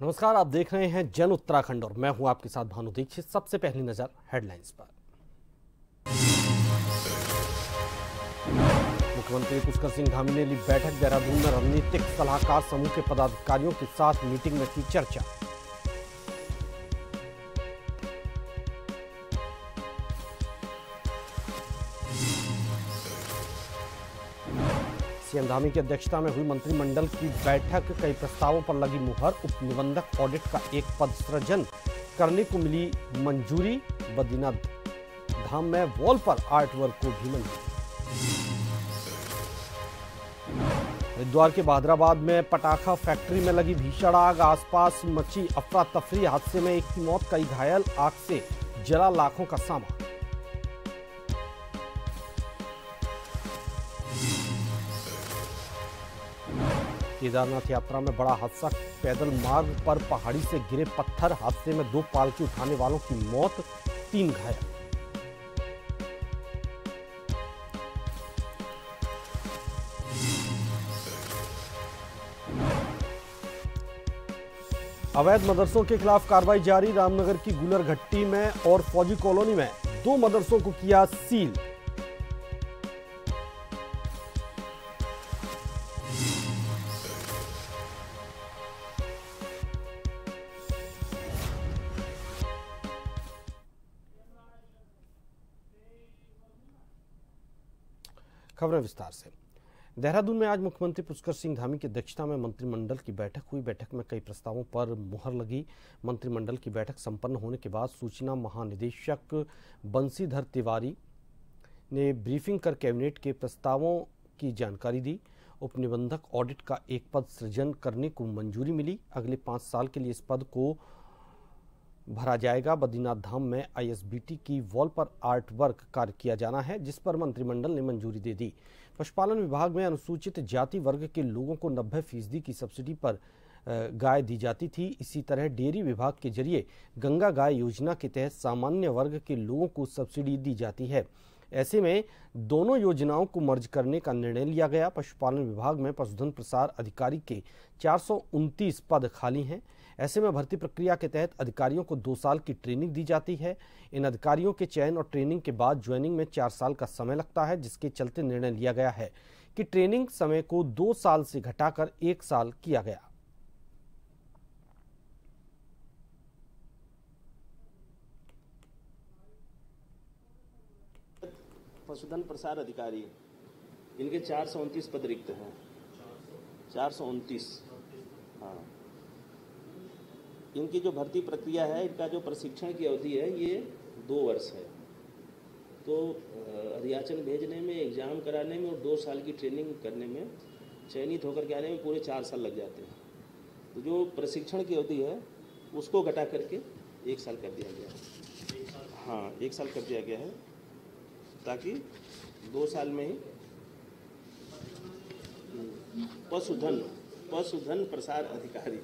नमस्कार, आप देख रहे हैं जन उत्तराखंड और मैं हूं आपके साथ भानु दीक्षित। सबसे पहली नजर हेडलाइंस पर। मुख्यमंत्री पुष्कर सिंह धामी ने ली बैठक। देहरादून में रणनीतिक सलाहकार समूह के पदाधिकारियों के साथ मीटिंग में की चर्चा। सीएम धामी की अध्यक्षता में हुई मंत्रिमंडल की बैठक। कई प्रस्तावों पर लगी मुहर। उप निबंधक ऑडिट का एक पद सृजन करने को मिली मंजूरी। बद्रीनाथ धाम में वॉल पर आर्ट वर्क को भी मंजूरी। हरिद्वार के बहादुराबाद में पटाखा फैक्ट्री में लगी भीषण आग। आसपास मची अफरा तफरी। हादसे में एक की मौत, कई घायल। आग से जला लाखों का सामान। केदारनाथ यात्रा में बड़ा हादसा। पैदल मार्ग पर पहाड़ी से गिरे पत्थर। हादसे में 2 पालकी उठाने वालों की मौत, 3 घायल। अवैध मदरसों के खिलाफ कार्रवाई जारी। रामनगर की गुलर घट्टी में और फौजी कॉलोनी में 2 मदरसों को किया सील। खबरें विस्तार से। देहरादून में आज मुख्यमंत्री पुष्कर सिंह धामी की अध्यक्षता में मंत्रिमंडल की बैठक हुई। बैठक में कई प्रस्तावों पर मुहर लगी। मंत्रिमंडल की बैठक संपन्न होने के बाद सूचना महानिदेशक बंशीधर तिवारी ने ब्रीफिंग कर कैबिनेट के प्रस्तावों की जानकारी दी। उप निबंधक ऑडिट का एक पद सृजन करने को मंजूरी मिली। अगले 5 साल के लिए इस पद को भरा जाएगा। बद्रीनाथ धाम में आईएसबीटी की वॉल पर आर्ट वर्क कार्य किया जाना है, जिस पर मंत्रिमंडल ने मंजूरी दे दी। पशुपालन विभाग में अनुसूचित जाति वर्ग के लोगों को 90% की सब्सिडी पर गाय दी जाती थी। इसी तरह डेयरी विभाग के जरिए गंगा गाय योजना के तहत सामान्य वर्ग के लोगों को सब्सिडी दी जाती है। ऐसे में दोनों योजनाओं को मर्ज करने का निर्णय लिया गया। पशुपालन विभाग में पशुधन प्रसार अधिकारी के 429 पद खाली हैं। ऐसे में भर्ती प्रक्रिया के तहत अधिकारियों को 2 साल की ट्रेनिंग दी जाती है। इन अधिकारियों के चयन और ट्रेनिंग के बाद ज्वाइनिंग में 4 साल का समय लगता है, जिसके चलते निर्णय लिया गया है कि ट्रेनिंग समय को 2 साल से घटाकर 1 साल किया गया। पशुधन प्रसार अधिकारी, इनके 429 पद रिक्त हैं। 429। हाँ, इनकी जो भर्ती प्रक्रिया है, इनका जो प्रशिक्षण की अवधि है, ये 2 वर्ष है। तो अधियाचन भेजने में, एग्जाम कराने में और 2 साल की ट्रेनिंग करने में, चयनित होकर के आने में पूरे 4 साल लग जाते हैं। तो जो प्रशिक्षण की अवधि है उसको घटा करके 1 साल कर दिया गया है। हाँ, 1 साल कर दिया गया है, ताकि 2 साल में ही पशुधन प्रसार अधिकारी।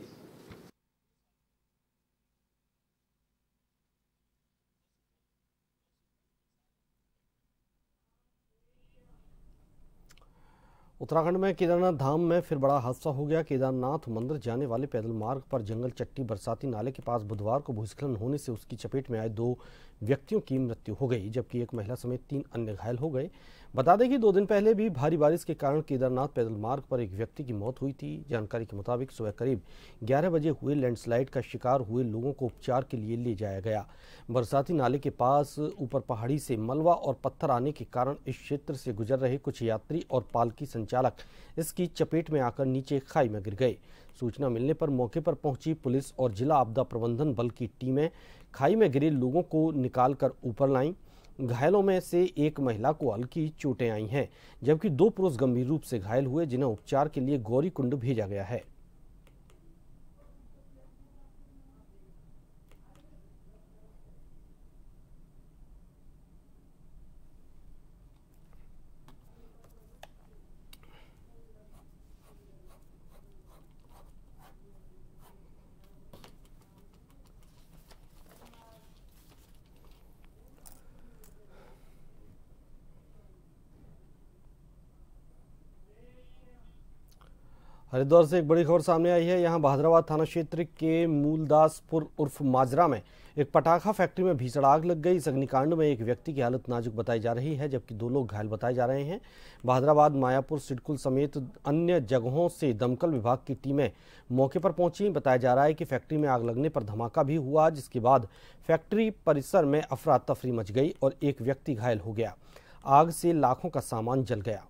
उत्तराखंड में केदारनाथ धाम में फिर बड़ा हादसा हो गया। केदारनाथ मंदिर जाने वाले पैदल मार्ग पर जंगल चट्टी बरसाती नाले के पास बुधवार को भूस्खलन होने से उसकी चपेट में आए 2 व्यक्तियों की मृत्यु हो गई, जबकि एक महिला समेत 3 अन्य घायल हो गए। बता दें कि 2 दिन पहले भी भारी बारिश के कारण केदारनाथ पैदल मार्ग पर एक व्यक्ति की मौत हुई थी। जानकारी के मुताबिक सुबह करीब 11 बजे हुए लैंडस्लाइड का शिकार हुए लोगों को उपचार के लिए ले जाया गया। बरसाती नाले के पास ऊपर पहाड़ी से मलबा और पत्थर आने के कारण इस क्षेत्र से गुजर रहे कुछ यात्री और पालकी संचालक इसकी चपेट में आकर नीचे खाई में गिर गए। सूचना मिलने पर मौके पर पहुंची पुलिस और जिला आपदा प्रबंधन बल की टीमें खाई में गिरे लोगों को निकालकर ऊपर लाईं। घायलों में से एक महिला को हल्की चोटें आई हैं, जबकि 2 पुरुष गंभीर रूप से घायल हुए, जिन्हें उपचार के लिए गौरीकुंड भेजा गया है। हरिद्वार से एक बड़ी खबर सामने आई है। यहां बहादुराबाद थाना क्षेत्र के मूलदासपुर उर्फ माजरा में एक पटाखा फैक्ट्री में भीषण आग लग गई। इस अग्निकांड में एक व्यक्ति की हालत नाजुक बताई जा रही है, जबकि 2 लोग घायल बताए जा रहे हैं। बहादुराबाद, मायापुर, सिडकुल समेत अन्य जगहों से दमकल विभाग की टीमें मौके पर पहुंची। बताया जा रहा है कि फैक्ट्री में आग लगने पर धमाका भी हुआ, जिसके बाद फैक्ट्री परिसर में अफरा तफरी मच गई और एक व्यक्ति घायल हो गया। आग से लाखों का सामान जल गया।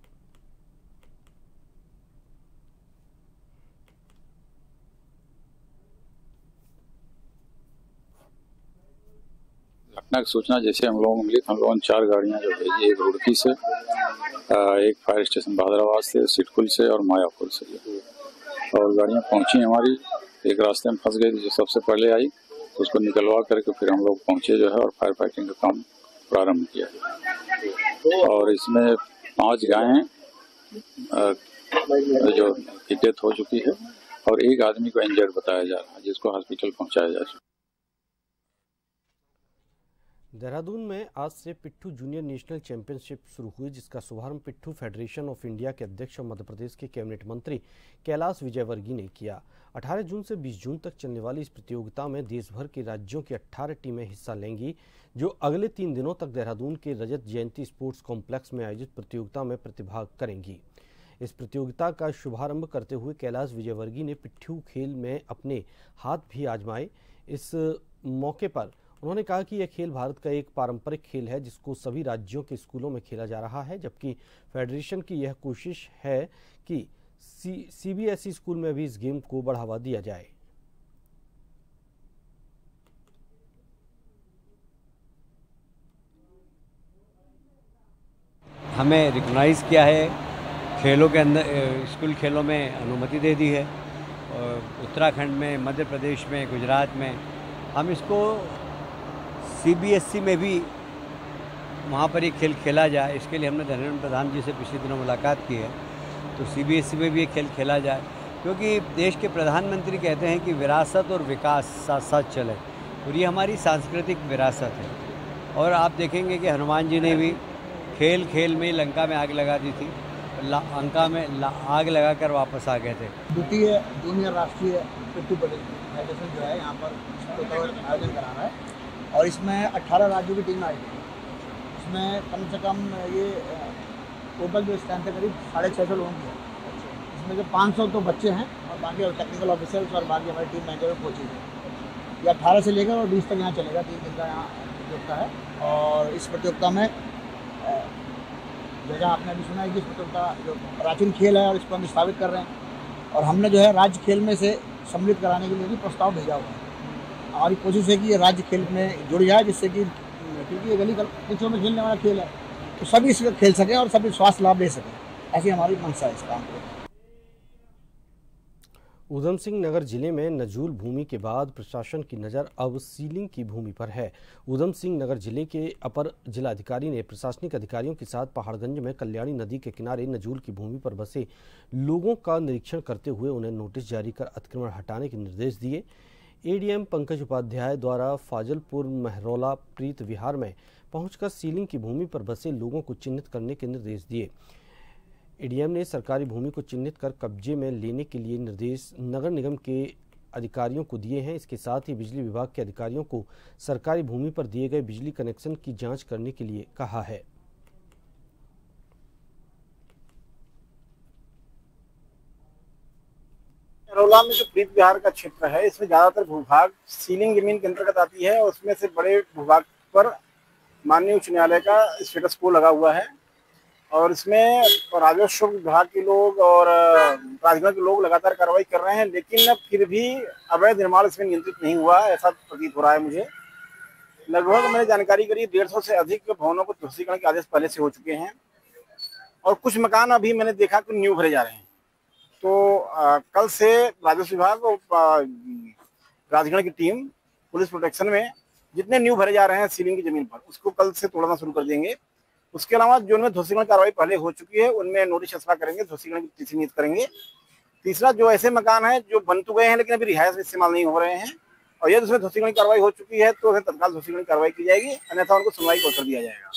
घटना की सूचना जैसे हम लोगों को मिली, हम लोगों ने 4 गाड़ियां जो भेजी, एक रुड़की से, एक फायर स्टेशन बहादुराबाद से, सिडकुल से और मायापुर से। और गाड़ियां पहुंची हमारी, एक रास्ते में फंस गई थी जो सबसे पहले आई, उसको निकलवा करके फिर हम लोग पहुंचे जो है और फायर फाइटिंग का काम प्रारंभ किया। और इसमें 5 गायें जो की डेथ हो चुकी है और एक आदमी को इंजर्ड बताया जा रहा है, जिसको हॉस्पिटल पहुंचाया जा चुका है। देहरादून में आज से पिट्ठू जूनियर नेशनल चैंपियनशिप शुरू हुई, जिसका शुभारंभ पिट्ठू फेडरेशन ऑफ इंडिया के अध्यक्ष और मध्य प्रदेश के कैबिनेट मंत्री कैलाश विजयवर्गीय ने किया। 18 जून से 20 जून तक चलने वाली इस प्रतियोगिता में देश भर के राज्यों की 18 टीमें हिस्सा लेंगी, जो अगले 3 दिनों तक देहरादून के रजत जयंती स्पोर्ट्स कॉम्प्लेक्स में आयोजित प्रतियोगिता में प्रतिभाग करेंगी। इस प्रतियोगिता का शुभारंभ करते हुए कैलाश विजयवर्गीय ने पिट्ठू खेल में अपने हाथ भी आजमाए। इस मौके पर उन्होंने कहा कि यह खेल भारत का एक पारंपरिक खेल है, जिसको सभी राज्यों के स्कूलों में खेला जा रहा है, जबकि फेडरेशन की यह कोशिश है कि सीबीएसई स्कूल में भी इस गेम को बढ़ावा दिया जाए। हमें रिकॉग्नाइज़ किया है, खेलों के अंदर स्कूल खेलों में अनुमति दे दी है। उत्तराखंड में, मध्य प्रदेश में, गुजरात में हम इसको सीबीएसई में भी वहाँ पर ये खेल खेला जाए, इसके लिए हमने धर्मेंद्र प्रधान जी से पिछले दिनों मुलाकात की है। तो सीबीएसई में भी ये खेल खेला जाए, क्योंकि देश के प्रधानमंत्री कहते हैं कि विरासत और विकास साथ साथ चले, और ये हमारी सांस्कृतिक विरासत है। और आप देखेंगे कि हनुमान जी ने भी खेल खेल में लंका में आग लगा दी थी, लंका में आग लगाकर वापस आ गए थे। द्वितीय जूनियर राष्ट्रीय पिट्ठू फेडरेशन जो है यहाँ पर आयोजन करा रहा है, और इसमें 18 राज्यों की टीम आई थी। इसमें कम से कम ये टोटल जो स्ट्रेंथ है करीब 650 लोगों की है। इसमें जो 500 तो बच्चे हैं और बाकी टेक्निकल ऑफिसर्स और बाकी हमारी टीम मैनेजर और कोचेज हैं। ये 18 से लेकर और 20 तक यहाँ चलेगा, 3 दिन का यहाँ प्रतियोगिता है। और इस प्रतियोगिता में जैसा आपने अभी सुना है कि इस प्रतियोगिता जो प्राचीन खेल है और इसको हम स्थापित कर रहे हैं, और हमने जो है राज्य खेल में से सम्मिलित कराने के लिए भी प्रस्ताव भेजा हुआ है। हमारी कोशिश है कि ये राज्य खेल में जुड़ जाए, जिससे कि क्योंकि ये गली कुचों में खेलने वाला खेल है, तो सभी इसमें खेल सकें और सभी स्वास्थ्य लाभ ले सकें, ऐसी हमारी मंशा है इस काम को। ऊधम सिंह नगर जिले में नजूल भूमि के बाद प्रशासन की नज़र अब सीलिंग की भूमि पर है। ऊधम सिंह नगर जिले के अपर जिलाधिकारी ने प्रशासनिक अधिकारियों के साथ पहाड़गंज में कल्याणी नदी के किनारे नजूल की भूमि पर बसे लोगों का निरीक्षण करते हुए उन्हें नोटिस जारी कर अतिक्रमण हटाने के निर्देश दिए। एडीएम पंकज उपाध्याय द्वारा फाजलपुर महरौला प्रीत विहार में पहुंचकर सीलिंग की भूमि पर बसे लोगों को चिन्हित करने के निर्देश दिए। एडीएम ने सरकारी भूमि को चिन्हित कर कब्जे में लेने के लिए निर्देश नगर निगम के अधिकारियों को दिए हैं। इसके साथ ही बिजली विभाग के अधिकारियों को सरकारी भूमि पर दिए गए बिजली कनेक्शन की जांच करने के लिए कहा है। महरौला में जो प्रीत विहार का क्षेत्र है, इसमें ज्यादातर भूभाग सीलिंग जमीन के अंतर्गत आती है, और उसमें से बड़े भूभाग पर माननीय उच्च न्यायालय का स्टेटस को लगा हुआ है। और इसमें राजस्व विभाग के लोग और प्राधिकरण के लोग लगातार कार्रवाई कर रहे हैं, लेकिन फिर भी अवैध निर्माण इसमें नियंत्रित नहीं हुआ, ऐसा प्रतीत हो रहा है मुझे। लगभग मैंने जानकारी करी 150 से अधिक भवनों को ध्वस्तीकरण के आदेश पहले से हो चुके हैं, और कुछ मकान अभी मैंने देखा कि न्यू भरे जा रहे हैं। तो कल से राजस्व विभाग और प्राधिकरण की टीम पुलिस प्रोटेक्शन में जितने न्यू भरे जा रहे हैं सीलिंग की जमीन पर, उसको कल से तोड़ना शुरू कर देंगे। उसके अलावा जो उनमें ध्वस्तीकरण कार्रवाई पहले हो चुकी है, उनमें नोटिस असरा करेंगे, ध्वस्तीकरण की तिथि नियत करेंगे। तीसरा, जो ऐसे मकान हैं जो बन तो गए हैं लेकिन अभी रिहायश में इस्तेमाल नहीं हो रहे हैं, और यदि उसमें ध्वस्तीकरण कार्रवाई हो चुकी है तो उन्हें तत्काल ध्वस्तीकरण कार्रवाई की जाएगी, अन्यथा उनको सुनवाई को अवसर दिया जाएगा।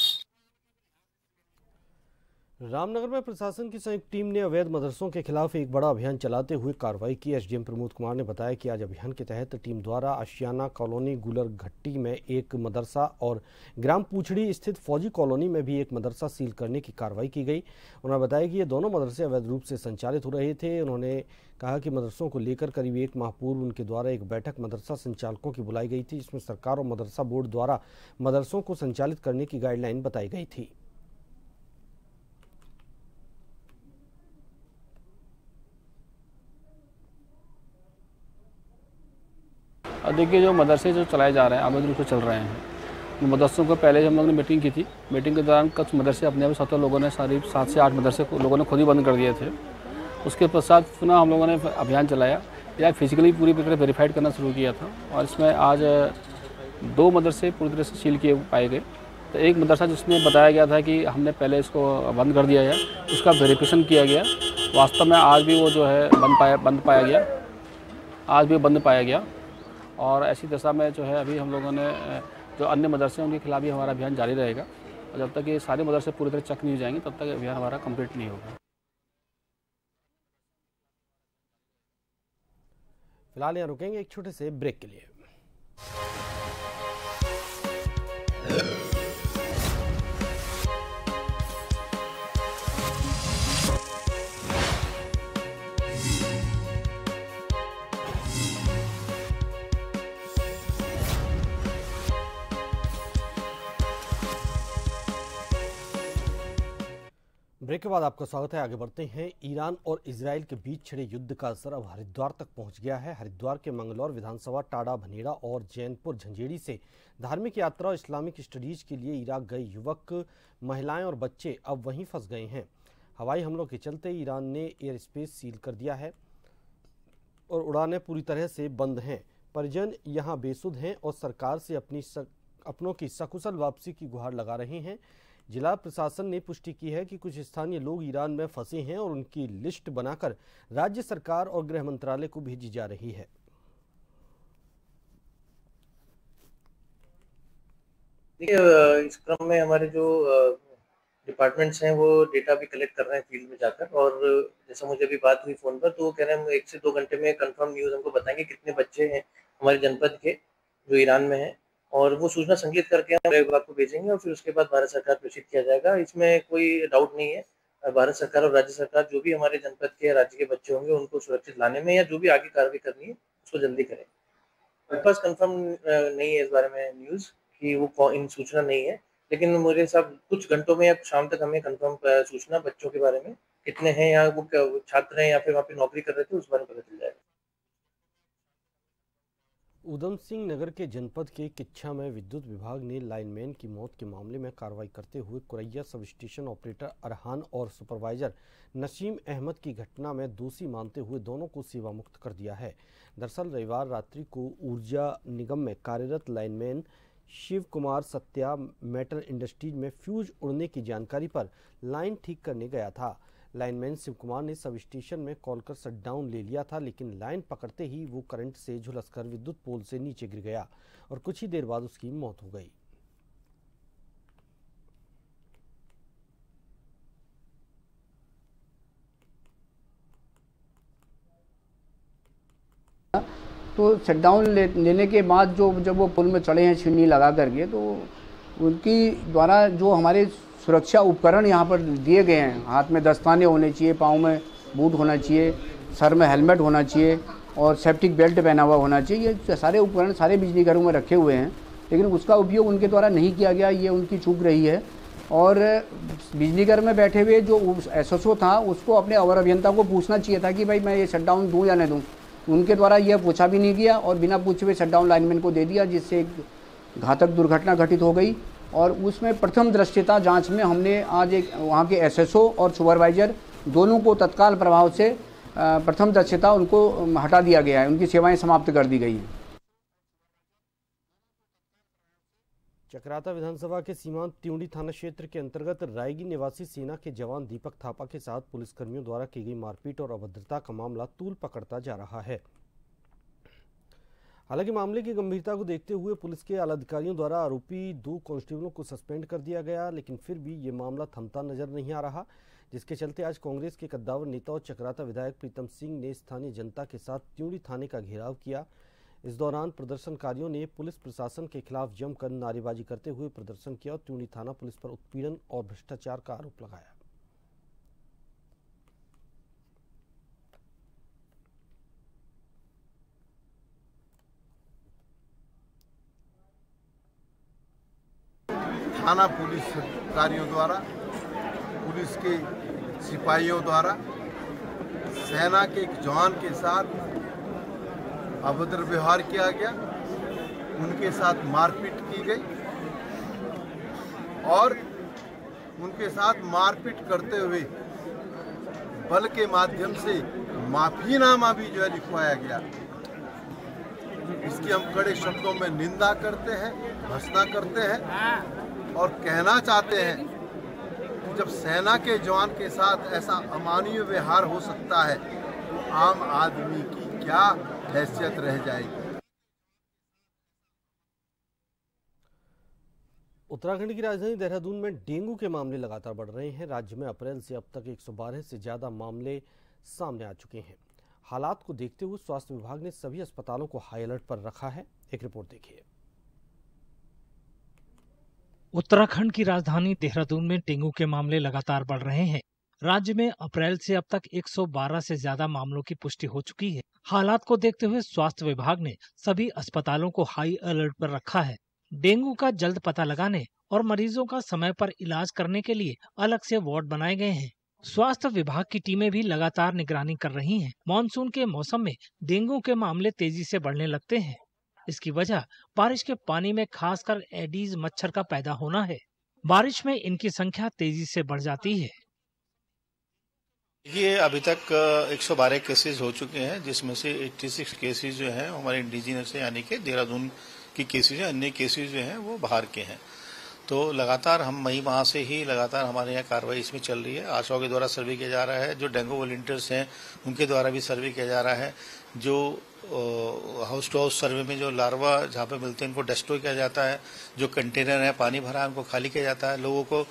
रामनगर में प्रशासन की संयुक्त टीम ने अवैध मदरसों के खिलाफ एक बड़ा अभियान चलाते हुए कार्रवाई की। एसडीएम प्रमोद कुमार ने बताया कि आज अभियान के तहत टीम द्वारा आशियाना कॉलोनी गुलर घट्टी में एक मदरसा और ग्राम पूछड़ी स्थित फौजी कॉलोनी में भी एक मदरसा सील करने की कार्रवाई की गई। उन्होंने बताया कि ये दोनों मदरसे अवैध रूप से संचालित हो रहे थे। उन्होंने कहा कि मदरसों को लेकर करीब एक माह पूर्व उनके द्वारा एक बैठक मदरसा संचालकों की बुलाई गई थी, जिसमें सरकार और मदरसा बोर्ड द्वारा मदरसों को संचालित करने की गाइडलाइन बताई गई थी। देखिए, जो मदरसे जो चलाए जा रहे हैं अवैध रूप से चल रहे हैं, मदरसों को पहले हम लोगों ने मीटिंग की थी। मीटिंग के दौरान कुछ मदरसे अपने आप 7 लोगों ने 7 से 8 मदरसे को लोगों ने खुद ही बंद कर दिए थे। उसके पश्चात पुनः हम लोगों ने अभियान चलाया या फिजिकली पूरी तरह वेरीफाइड करना शुरू किया था और इसमें आज 2 मदरसे पूरी तरह से सील किए पाए गए। तो एक मदरसा जिसमें बताया गया था कि हमने पहले इसको बंद कर दिया है, उसका वेरिफिकेशन किया गया। वास्तव में आज भी वो जो है बंद पाया गया, आज भी बंद पाया गया। और ऐसी दशा में जो है अभी हम लोगों ने जो अन्य मदरसे हैं उनके खिलाफ भी हमारा अभियान जारी रहेगा और जब तक ये सारे मदरसे पूरी तरह चेक नहीं हो जाएंगे तब तक अभियान हमारा कंप्लीट नहीं होगा। फिलहाल यहाँ रुकेंगे एक छोटे से ब्रेक के लिए। ब्रेक के बाद आपका स्वागत है। आगे बढ़ते हैं। ईरान और इजराइल के बीच छिड़े युद्ध का असर अब हरिद्वार तक पहुंच गया है। हरिद्वार के मंगलौर विधानसभा, टाडा, भनेड़ा और जैनपुर झंझेड़ी से धार्मिक यात्रा और इस्लामिक स्टडीज के लिए इराक गए युवक, महिलाएं और बच्चे अब वहीं फंस गए हैं। हवाई हमलों के चलते ईरान ने एयर स्पेस सील कर दिया है और उड़ानें पूरी तरह से बंद हैं। परिजन यहाँ बेसुध हैं और सरकार से अपनों की सकुशल वापसी की गुहार लगा रहे हैं। जिला प्रशासन ने पुष्टि की है कि कुछ स्थानीय लोग ईरान में फंसे हैं और उनकी लिस्ट बनाकर राज्य सरकार और गृह मंत्रालय को भेजी जा रही है। देखिए, इस क्रम में हमारे जो डिपार्टमेंट्स हैं वो डेटा भी कलेक्ट कर रहे हैं फील्ड में जाकर, और जैसा मुझे अभी बात हुई फोन पर, तो वो कह रहे हैं हम 1 से 2 घंटे में कंफर्म न्यूज़ हमको बताएंगे कितने बच्चे हैं हमारे जनपद के जो ईरान में हैं, और वो सूचना संकलित करके हम विभाग को भेजेंगे और फिर उसके बाद भारत सरकार प्रेषित किया जाएगा। इसमें कोई डाउट नहीं है। भारत सरकार और राज्य सरकार जो भी हमारे जनपद के राज्य के बच्चे होंगे उनको सुरक्षित लाने में या जो भी आगे कार्रवाई करनी है उसको जल्दी करें। मेरे पास कंफर्म नहीं है इस बारे में न्यूज़ कि वो इन सूचना नहीं है, लेकिन मेरे साथ कुछ घंटों में या शाम तक हमें कंफर्म सूचना बच्चों के बारे में कितने हैं या वो छात्र हैं या फिर वहाँ पे नौकरी कर रहे थे उस बारे में पता चल जाएगा। उधम सिंह नगर के जनपद के किच्छा में विद्युत विभाग ने लाइनमैन की मौत के मामले में कार्रवाई करते हुए Correia sub station operator Arhan और सुपरवाइजर नसीम अहमद की घटना में दोषी मानते हुए दोनों को सेवा मुक्त कर दिया है। दरअसल रविवार रात्रि को ऊर्जा निगम में कार्यरत lineman Shiv Kumar Satya metal industries में फ्यूज उड़ने की जानकारी पर लाइन ठीक करने गया था। लाइनमैन शिव कुमार ने सब स्टेशन में कॉल कर शटडाउन ले लिया था, लेकिन लाइन पकड़ते ही वो करंट से झुलसकर विद्युत पोल से नीचे गिर गया और कुछ ही देर बाद उसकी मौत हो गई। तो शटडाउन लेने के बाद जब वो पुल में चढ़े हैं छिन्नी लगा करके, तो उनकी द्वारा जो हमारे सुरक्षा उपकरण यहाँ पर दिए गए हैं, हाथ में दस्ताने होने चाहिए, पाँव में बूट होना चाहिए, सर में हेलमेट होना चाहिए और सेफ्टिक बेल्ट पहना हुआ होना चाहिए। ये सारे उपकरण सारे बिजली घरों में रखे हुए हैं, लेकिन उसका उपयोग उनके द्वारा नहीं किया गया, ये उनकी चूक रही है। और बिजली घर में बैठे हुए जो एसएसओ था उसको अपने अवर अभियंता को पूछना चाहिए था कि भाई मैं ये शटडाउन दूँ या नहीं दूँ। उनके द्वारा यह पूछा भी नहीं गया और बिना पूछे हुए शटडाउन लाइनमैन को दे दिया, जिससे एक घातक दुर्घटना घटित हो गई। और उसमें प्रथम दृष्टता जांच में हमने आज एक वहाँ के एसएसओ और सुपरवाइजर दोनों को तत्काल प्रभाव से प्रथम दृष्टता उनको हटा दिया गया है, उनकी सेवाएं समाप्त कर दी गई हैं। चकराता विधानसभा के सीमांत त्यूड़ी थाना क्षेत्र के अंतर्गत रायगी निवासी सेना के जवान दीपक थापा के साथ पुलिसकर्मियों द्वारा की गई मारपीट और अभद्रता का मामला तूल पकड़ता जा रहा है। हालांकि मामले की गंभीरता को देखते हुए पुलिस के आला अधिकारियों द्वारा आरोपी 2 कांस्टेबलों को सस्पेंड कर दिया गया, लेकिन फिर भी ये मामला थमता नजर नहीं आ रहा, जिसके चलते आज कांग्रेस के कद्दावर नेता और चकराता विधायक प्रीतम सिंह ने स्थानीय जनता के साथ त्यूड़ी थाने का घेराव किया। इस दौरान प्रदर्शनकारियों ने पुलिस प्रशासन के खिलाफ जमकर नारेबाजी करते हुए प्रदर्शन किया और त्यूड़ी थाना पुलिस पर उत्पीड़न और भ्रष्टाचार का आरोप लगाया। थाना पुलिस अधिकारियों द्वारा, पुलिस के सिपाहियों द्वारा सेना के एक जवान के साथ अभद्र व्यवहार किया गया, उनके साथ मारपीट की गई और उनके साथ मारपीट करते हुए बल के माध्यम से माफीनामा भी जो है लिखवाया गया। इसकी हम कड़े शब्दों में निंदा करते हैं, भर्त्सना करते हैं और कहना चाहते हैं कि जब सेना के जवान के साथ ऐसा अमानवीय व्यवहार हो सकता है तो आम आदमी की क्या हैसियत रह जाएगी। उत्तराखंड की राजधानी देहरादून में डेंगू के मामले लगातार बढ़ रहे हैं। राज्य में अप्रैल से अब तक 112 से ज्यादा मामले सामने आ चुके हैं। हालात को देखते हुए स्वास्थ्य विभाग ने सभी अस्पतालों को हाई अलर्ट पर रखा है। एक रिपोर्ट देखिए। उत्तराखंड की राजधानी देहरादून में डेंगू के मामले लगातार बढ़ रहे हैं। राज्य में अप्रैल से अब तक 112 से ज्यादा मामलों की पुष्टि हो चुकी है। हालात को देखते हुए स्वास्थ्य विभाग ने सभी अस्पतालों को हाई अलर्ट पर रखा है। डेंगू का जल्द पता लगाने और मरीजों का समय पर इलाज करने के लिए अलग से वार्ड बनाए गए हैं। स्वास्थ्य विभाग की टीमें भी लगातार निगरानी कर रही हैं। मानसून के मौसम में डेंगू के मामले तेजी से बढ़ने लगते हैं। इसकी वजह बारिश के पानी में खासकर एडीज मच्छर का पैदा होना है। बारिश में इनकी संख्या तेजी से बढ़ जाती है। ये अभी तक 112 केसेस हो चुके हैं, जिसमें से 86 केसेस जो हैं हमारे इंडिजिनस है, यानी कि देहरादून की केसेस हैं। अन्य केसेस जो हैं वो बाहर के हैं। तो लगातार हम मई माह से ही लगातार हमारे यहाँ कार्रवाई इसमें चल रही है। आशाओं के द्वारा सर्वे किया जा रहा है, जो डेंगू वॉलंटियर्स हैं उनके द्वारा भी सर्वे किया जा रहा है। जो हाउस टू हाउस सर्वे में जो लार्वा जहाँ पे मिलते हैं उनको डिस्ट्रॉय किया जाता है। जो कंटेनर है पानी भरा है उनको खाली किया जाता है। लोगों को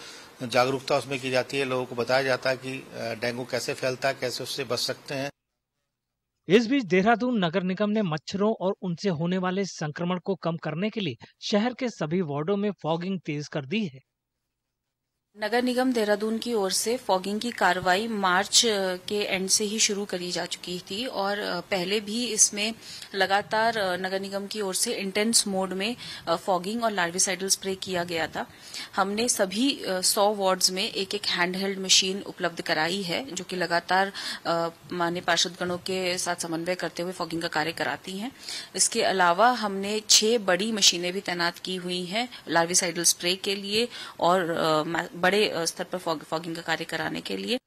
जागरूकता उसमें की जाती है। लोगों को बताया जाता है कि डेंगू कैसे फैलता है, कैसे उससे बच सकते हैं। इस बीच देहरादून नगर निगम ने मच्छरों और उनसे होने वाले संक्रमण को कम करने के लिए शहर के सभी वार्डों में फॉगिंग तेज कर दी है। नगर निगम देहरादून की ओर से फॉगिंग की कार्रवाई मार्च के एंड से ही शुरू करी जा चुकी थी और पहले भी इसमें लगातार नगर निगम की ओर से इंटेंस मोड में फॉगिंग और लार्विसाइडल स्प्रे किया गया था। हमने सभी 100 वार्ड्स में एक एक हैंडहेल्ड मशीन उपलब्ध कराई है, जो कि लगातार माननीय पार्षदगणों के साथ समन्वय करते हुए फॉगिंग का कार्य कराती हैं। इसके अलावा हमने 6 बड़ी मशीनें भी तैनात की हुई हैं लार्विसाइडल स्प्रे के लिए और बड़े स्तर पर फॉगिंग का कार्य कराने के लिए।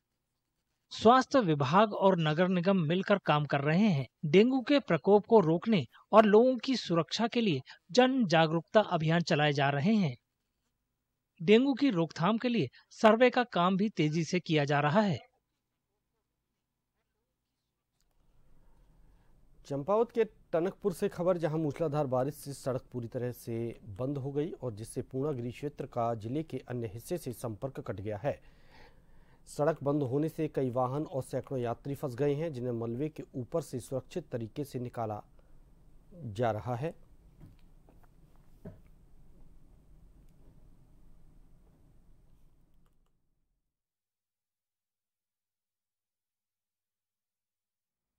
स्वास्थ्य विभाग और नगर निगम मिलकर काम कर रहे हैं। डेंगू के प्रकोप को रोकने और लोगों की सुरक्षा के लिए जन जागरूकता अभियान चलाए जा रहे हैं। डेंगू की रोकथाम के लिए सर्वे का काम भी तेजी से किया जा रहा है। चंपावत के टनकपुर से खबर, जहां मूसलाधार बारिश से सड़क पूरी तरह से बंद हो गई और जिससे पूर्णागिरि क्षेत्र का जिले के अन्य हिस्से से संपर्क कट गया है। सड़क बंद होने से कई वाहन और सैकड़ों यात्री फंस गए हैं, जिन्हें मलबे के ऊपर से सुरक्षित तरीके से निकाला जा रहा है।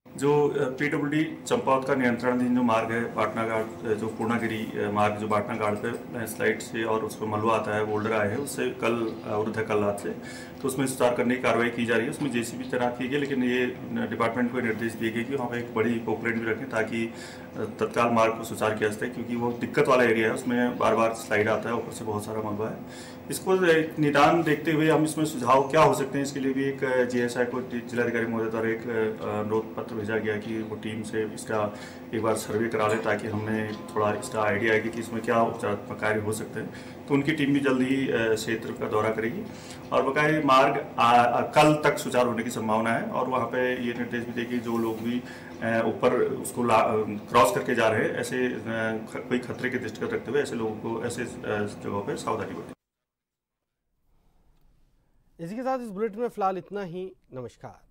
जो पीडब्ल्यूडी चंपावत का नियंत्रणाधीन जो मार्ग है पाटना घाट, जो पूर्णागिरि मार्ग जो पाटना घाट पे स्लाइड से और उस पर मलबा आता है, बोल्डर आए हैं, उससे कल अवरुद्ध है कल रात से। तो उसमें सुधार करने की कार्रवाई की जा रही है। उसमें जेसीबी तैनात की गई, लेकिन ये डिपार्टमेंट को निर्देश दिए गए कि वहाँ पर एक बड़ी पॉपुलेट भी रखें ताकि तत्काल मार्ग को सुचार किया जाए, क्योंकि वो दिक्कत वाला एरिया है, उसमें बार बार स्लाइड आता है, ऊपर से बहुत सारा मलबा है। इसको निदान देखते हुए हम इसमें सुझाव क्या हो सकते हैं, इसके लिए भी एक जीएसआई को जिलाधिकारी महोदय द्वारा एक अनुरोध पत्र भेजा भेजा गया कि वो टीम से इसका एक बार सर्वे करा ले, ताकि हमें थोड़ा इसका आइडिया आएगी कि इसमें क्या उपचारात्मक कार्य हो सकते हैं। तो उनकी टीम भी जल्द ही क्षेत्र का दौरा करेगी और बकाया मार्ग कल तक सुचारू होने की संभावना है। और वहाँ पे ये निर्देश भी देगी जो लोग भी ऊपर उसको क्रॉस करके जा रहे हैं, ऐसे कोई खतरे के दृष्टिगत रखते हुए ऐसे लोगों को ऐसे जगहों पर सावधानी बरतें। इसी के साथ इस बुलेटिन में फिलहाल इतना ही। नमस्कार।